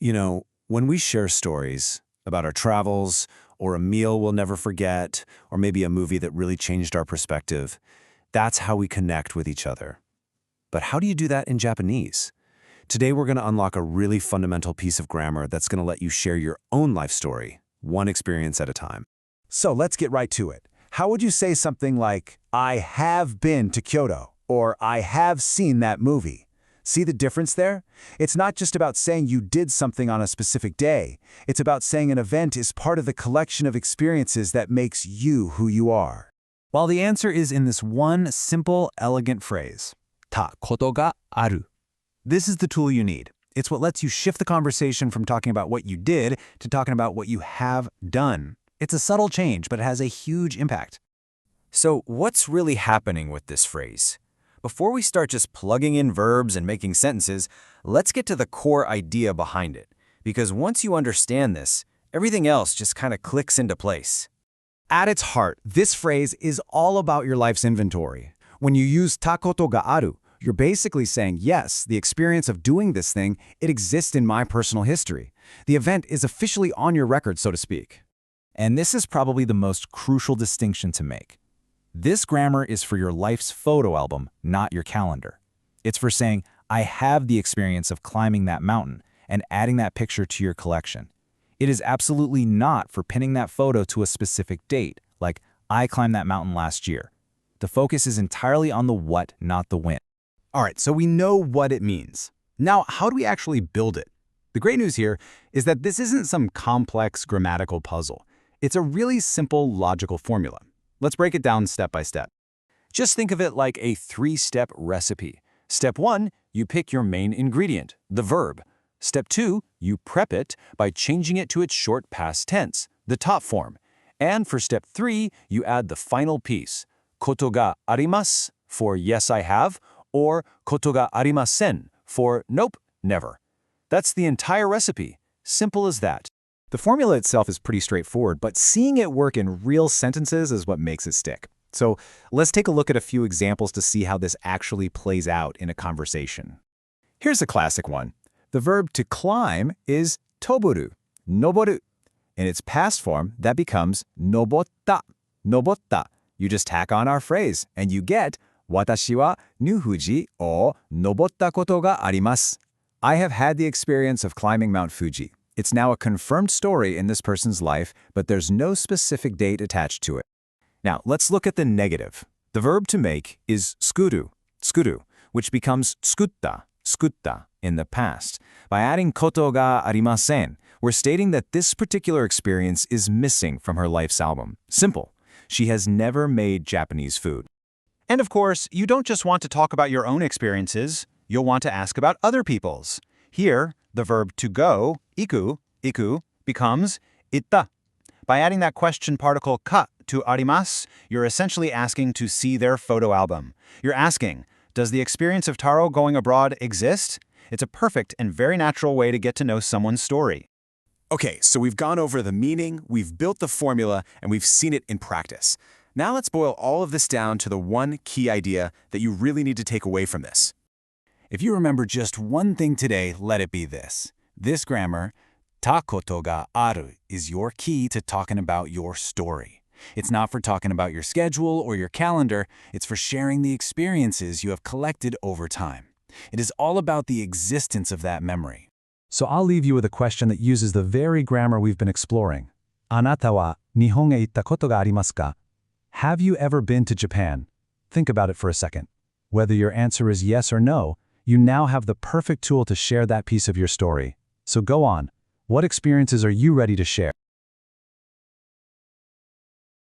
When we share stories about our travels, or a meal we'll never forget, or maybe a movie that really changed our perspective, that's how we connect with each other. But how do you do that in Japanese? Today we're going to unlock a really fundamental piece of grammar that's going to let you share your own life story, one experience at a time. So let's get right to it. How would you say something like, I have been to Kyoto, or I have seen that movie? See the difference there? It's not just about saying you did something on a specific day. It's about saying an event is part of the collection of experiences that makes you who you are. Well, the answer is in this one simple, elegant phrase, taことがある. This is the tool you need. It's what lets you shift the conversation from talking about what you did to talking about what you have done. It's a subtle change, but it has a huge impact. So what's really happening with this phrase? Before we start just plugging in verbs and making sentences, let's get to the core idea behind it. Because once you understand this, everything else just kind of clicks into place. At its heart, this phrase is all about your life's inventory. When you use taことがある, you're basically saying, yes, the experience of doing this thing, it exists in my personal history. The event is officially on your record, so to speak. And this is probably the most crucial distinction to make. This grammar is for your life's photo album, not your calendar. It's for saying, I have the experience of climbing that mountain and adding that picture to your collection. It is absolutely not for pinning that photo to a specific date, like, I climbed that mountain last year. The focus is entirely on the what, not the when. All right, so we know what it means. Now, how do we actually build it? The great news here is that this isn't some complex grammatical puzzle. It's a really simple logical formula. Let's break it down step by step. Just think of it like a three-step recipe. Step 1, you pick your main ingredient, the verb. Step 2, you prep it by changing it to its short past tense, the top form. And for step 3, you add the final piece, koto ga arimasu for yes, I have, or koto ga arimasen for nope, never. That's the entire recipe. Simple as that. The formula itself is pretty straightforward, but seeing it work in real sentences is what makes it stick. So let's take a look at a few examples to see how this actually plays out in a conversation. Here's a classic one. The verb to climb is toburu, noboru. In its past form, that becomes nobotta, nobotta. You just tack on our phrase, and you get watashi wa Fuji o nobotta koto ga arimasu. I have had the experience of climbing Mount Fuji. It's now a confirmed story in this person's life, but there's no specific date attached to it. Now, let's look at the negative. The verb to make is tsukuru, tsukuru, which becomes tsukutta, tsukutta in the past. By adding koto ga arimasen, we're stating that this particular experience is missing from her life's album. Simple. She has never made Japanese food. And of course, you don't just want to talk about your own experiences. You'll want to ask about other people's. Here, the verb to go, iku, becomes itta. By adding that question particle ka to arimasu, you're essentially asking to see their photo album. You're asking, does the experience of Taro going abroad exist? It's a perfect and very natural way to get to know someone's story. Okay, so we've gone over the meaning, we've built the formula, and we've seen it in practice. Now let's boil all of this down to the one key idea that you really need to take away from this. If you remember just one thing today, let it be this. This grammar, taことがある, is your key to talking about your story. It's not for talking about your schedule or your calendar. It's for sharing the experiences you have collected over time. It is all about the existence of that memory. So I'll leave you with a question that uses the very grammar we've been exploring. あなたは日本へ行ったことがありますか? Have you ever been to Japan? Think about it for a second. Whether your answer is yes or no, you now have the perfect tool to share that piece of your story. So go on. What experiences are you ready to share?